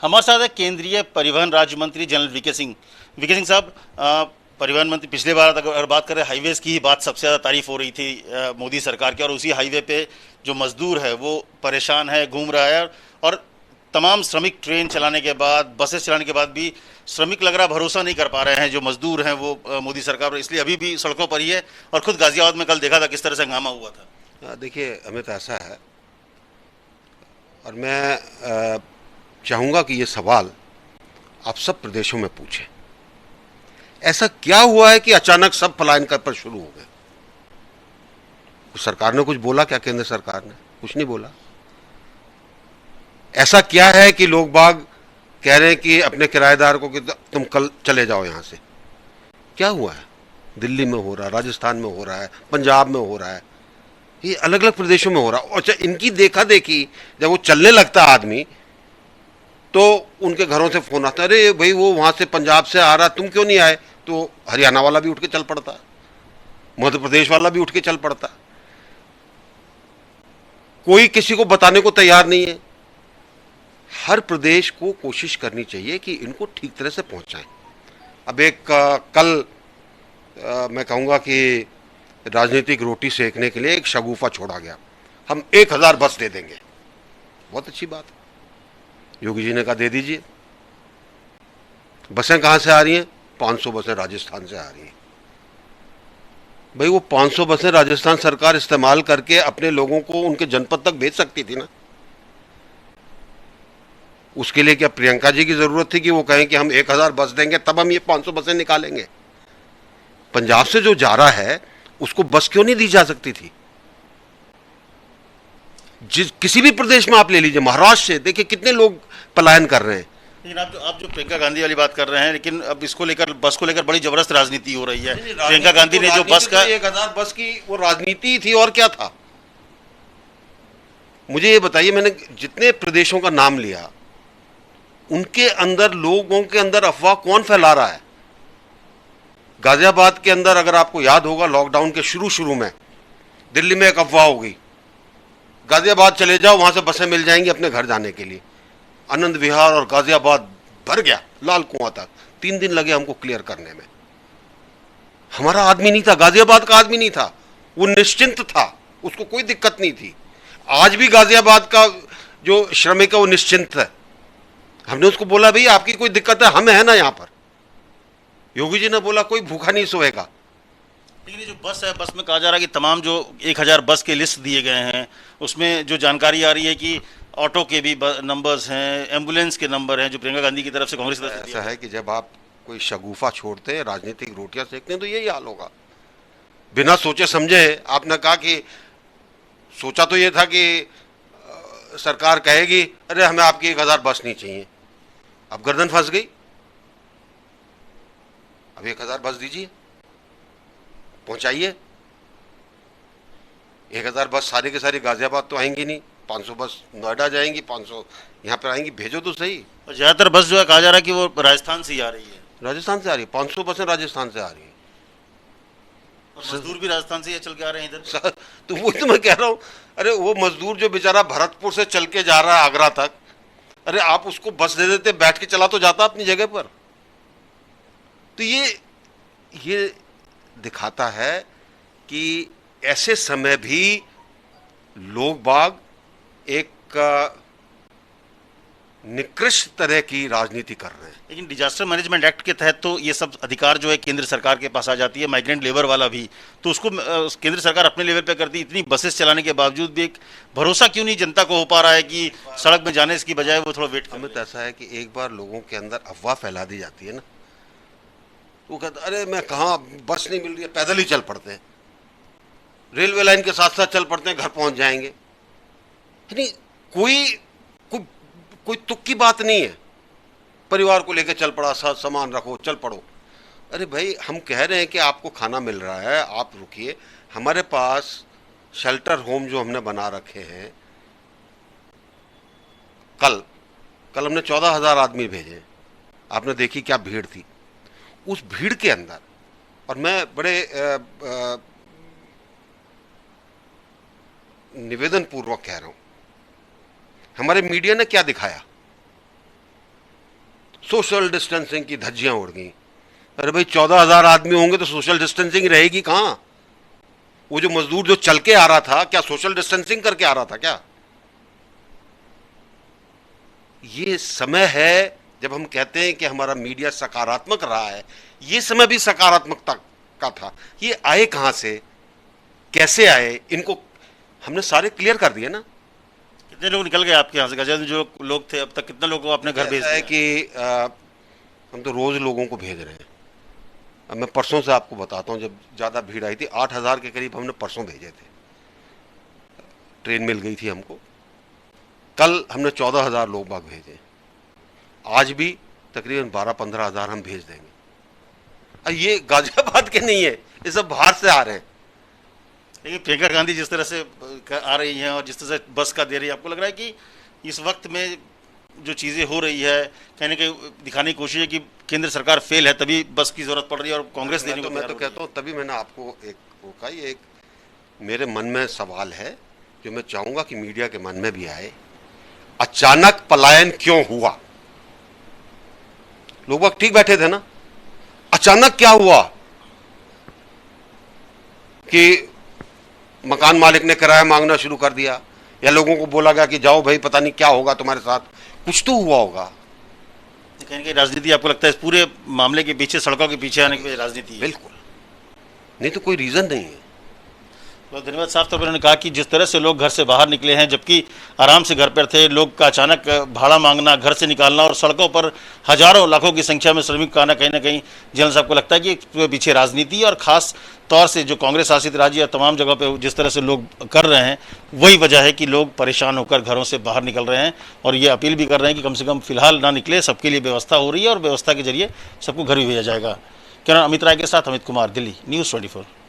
हमारे साथ है केंद्रीय परिवहन राज्य मंत्री general VK Singh. VK Singh साहब, परिवहन मंत्री, पिछले बार अगर बात करें हाईवेज की ही बात सबसे ज़्यादा तारीफ हो रही थी मोदी सरकार की, और उसी हाईवे पे जो मजदूर है वो परेशान है, घूम रहा है, और तमाम श्रमिक ट्रेन चलाने के बाद, बसेस चलाने के बाद भी श्रमिक लग रहा भरोसा नहीं कर पा रहे हैं जो मजदूर हैं वो मोदी सरकार पर, इसलिए अभी भी सड़कों पर ही है। और खुद गाजियाबाद में कल देखा था किस तरह से हंगामा हुआ था। देखिए, अमित, ऐसा है, और मैं चाहूँगा कि ये सवाल आप सब प्रदेशों में पूछें। ऐसा क्या हुआ है कि अचानक सब पलायन कर पर शुरू हो गए? सरकार ने कुछ बोला क्या? केंद्र सरकार ने कुछ नहीं बोला। ऐसा क्या है कि लोग बाग कह रहे हैं कि अपने किराएदार को कि तुम कल चले जाओ यहां से? क्या हुआ है? दिल्ली में हो रहा है, राजस्थान में हो रहा है, पंजाब में हो रहा है, ये अलग अलग प्रदेशों में हो रहा है। और इनकी देखा देखी जब वो चलने लगता आदमी तो उनके घरों से फोन आता है, अरे भाई वो वहां से पंजाब से आ रहा, तुम क्यों नहीं आए? तो हरियाणा वाला भी उठ के चल पड़ता, मध्य प्रदेश वाला भी उठ के चल पड़ता। कोई किसी को बताने को तैयार नहीं है। हर प्रदेश को कोशिश करनी चाहिए कि इनको ठीक तरह से पहुंचाएं। अब एक कल मैं कहूंगा कि राजनीतिक रोटी सेकने के लिए एक शगुफा छोड़ा गया, हम 1000 बस दे देंगे। बहुत अच्छी बात है, योगी जी ने कहा दे दीजिए। बसें कहां से आ रही हैं? 500 बसें राजस्थान से आ रही हैं। भाई वो 500 बसें राजस्थान सरकार इस्तेमाल करके अपने लोगों को उनके जनपद तक भेज सकती थी ना। उसके लिए क्या प्रियंका जी की जरूरत थी कि वो कहें कि हम 1000 बस देंगे तब हम ये 500 बसें निकालेंगे? पंजाब से जो जा रहा है उसको बस क्यों नहीं दी जा सकती थी? किसी भी प्रदेश में आप ले लीजिए, महाराष्ट्र से देखिए कितने लोग पलायन कर रहे हैं। लेकिन आप जो प्रियंका गांधी वाली बात कर रहे हैं, लेकिन अब इसको लेकर, बस को लेकर बड़ी जबरदस्त राजनीति हो रही है। प्रियंका गांधी ने जो बस का 1000 बस की वो राजनीति थी, और क्या था? मुझे ये बताइए, मैंने जितने प्रदेशों का नाम लिया उनके अंदर, लोगों के अंदर अफवाह कौन फैला रहा है? गाजियाबाद के अंदर अगर आपको याद होगा, लॉकडाउन के शुरू में दिल्ली में एक अफवाह हो गई, गाजियाबाद चले जाओ, वहां से बसें मिल जाएंगी अपने घर जाने के लिए। आनंद विहार और गाजियाबाद भर गया, लाल कुआं तक। 3 दिन लगे हमको क्लियर करने में। हमारा आदमी नहीं था, गाजियाबाद का आदमी नहीं था, वो निश्चिंत था, उसको कोई दिक्कत नहीं थी। आज भी गाजियाबाद का जो श्रमिक है वो निश्चिंत है। हमने उसको बोला भाई आपकी कोई दिक्कत है? हम है ना यहां पर। योगी जी ने बोला कोई भूखा नहीं सोएगा। लेकिन ये जो बस है, बस में कहा जा रहा है कि तमाम जो 1000 बस के लिस्ट दिए गए हैं उसमें जो जानकारी आ रही है कि ऑटो के भी नंबर्स हैं, एम्बुलेंस के नंबर हैं, जो प्रियंका गांधी की तरफ से, कांग्रेस की तरफ से ऐसा है कि जब आप कोई शगुफा छोड़ते हैं, राजनीतिक रोटियां सेकते हैं, तो यही हाल होगा। बिना सोचे समझे आपने कहा कि, सोचा तो यह था कि सरकार कहेगी अरे हमें आपकी 1000 बस नहीं चाहिए। अब गर्दन फंस गई। अब 1000 बस दीजिए, पहुंचाइए। 1000 बस सारी के सारी गाजियाबाद तो आएंगी नहीं, 500 बस नोएडा जाएंगी, 500 यहाँ पर आएंगी। भेजो तो सही। और ज्यादातर बस जो है कहा जा रहा है कि वो राजस्थान से ही आ रही है। राजस्थान से आ रही है, 500 बसें राजस्थान से आ रही है। और मजदूर भी राजस्थान से ही चल के आ रहे हैं इधर। तो वही तो मैं कह रहा हूँ, अरे वो मजदूर जो बेचारा भरतपुर से चल के जा रहा है आगरा तक, अरे आप उसको बस दे देते, बैठ के चला तो जाता अपनी जगह पर। तो ये दिखाता है कि ऐसे समय भी लोग बाग एक निकृष्ट तरह की राजनीति कर रहे हैं। लेकिन डिजास्टर मैनेजमेंट एक्ट के तहत तो ये सब अधिकार जो है केंद्र सरकार के पास आ जाती है, माइग्रेंट लेबर वाला भी, तो उसको केंद्र सरकार अपने लेवल पे करती। इतनी बसेस चलाने के बावजूद भी एक भरोसा क्यों नहीं जनता को हो पा रहा है कि सड़क में जाने की बजाय वो थोड़ा वेट कर? हमें तो ऐसा है कि एक बार लोगों के अंदर अफवाह फैला दी जाती है ना, वो कहते अरे मैं कहाँ, बस नहीं मिल रही है, पैदल ही चल पड़ते हैं, रेलवे लाइन के साथ साथ चल पड़ते हैं, घर पहुंच जाएंगे। यानी कोई कोई कोई तुक की बात नहीं है। परिवार को लेकर चल पड़ा, सामान रखो, चल पड़ो। अरे भाई हम कह रहे हैं कि आपको खाना मिल रहा है, आप रुकिए। हमारे पास शेल्टर होम जो हमने बना रखे हैं, कल हमने 14,000 आदमी भेजे। आपने देखी क्या भीड़ थी उस भीड़ के अंदर। और मैं बड़े निवेदन पूर्वक कह रहा हूं, हमारे मीडिया ने क्या दिखाया? सोशल डिस्टेंसिंग की धज्जियां उड़ गई। अरे भाई 14,000 आदमी होंगे तो सोशल डिस्टेंसिंग रहेगी कहां? वो जो मजदूर जो चल के आ रहा था, क्या सोशल डिस्टेंसिंग करके आ रहा था क्या? ये समय है जब हम कहते हैं कि हमारा मीडिया सकारात्मक रहा है, ये समय भी सकारात्मकता का था। ये आए कहां से, कैसे आए, इनको हमने सारे क्लियर कर दिए ना। कितने लोग निकल गए आपके यहाँ से गजल, जो लोग थे अब तक कितने लोगों को अपने घर भेज ऐसा है दिया? कि हम तो रोज लोगों को भेज रहे हैं। अब मैं परसों से आपको बताता हूं, जब ज्यादा भीड़ आई थी 8,000 के करीब हमने परसों भेजे थे, ट्रेन मिल गई थी हमको। कल हमने 14,000 लोग बाग भेजे, आज भी तकरीबन 12-15,000 हम भेज देंगे। अब ये गाजियाबाद के नहीं है, ये सब बाहर से आ रहे हैं। लेकिन प्रियंका गांधी जिस तरह से आ रही हैं और जिस तरह से बस का दे रही है, आपको लग रहा है कि इस वक्त में जो चीज़ें हो रही है, कहीं ना कहीं दिखाने की कोशिश है कि केंद्र सरकार फेल है, तभी बस की जरूरत पड़ रही है और कांग्रेस देने को मैं तो कहता हूँ, तभी मैंने आपको एक वो कहा, ये एक मेरे मन में सवाल है जो मैं चाहूंगा कि मीडिया के मन में भी आए। अचानक पलायन क्यों हुआ? लोग वक्त ठीक बैठे थे ना, अचानक क्या हुआ कि मकान मालिक ने किराया मांगना शुरू कर दिया, या लोगों को बोला गया कि जाओ भाई पता नहीं क्या होगा तुम्हारे साथ? कुछ तो हुआ होगा। कहीं ना कहीं राजनीति, आपको लगता है इस पूरे मामले के पीछे, सड़कों के पीछे आने की राजनीति है? बिल्कुल, नहीं तो कोई रीजन नहीं है। बहुत धन्यवाद। साफ तौर पर उन्होंने कहा कि जिस तरह से लोग घर से बाहर निकले हैं, जबकि आराम से घर पर थे, लोग का अचानक भाड़ा मांगना, घर से निकालना और सड़कों पर हजारों लाखों की संख्या में श्रमिक का आना, कहीं ना कहीं जनरल साहब को लगता है कि इसके पीछे राजनीति और खास तौर से जो कांग्रेस शासित राज्य या तमाम जगह पे जिस तरह से लोग कर रहे हैं, वही वजह है कि लोग परेशान होकर घरों से बाहर निकल रहे हैं और ये अपील भी कर रहे हैं कि कम से कम फिलहाल ना निकले, सबके लिए व्यवस्था हो रही है और व्यवस्था के जरिए सबको घर भी भेजा जाएगा। कैमरा अमित राय के साथ अमित कुमार, दिल्ली, न्यूज़ 24।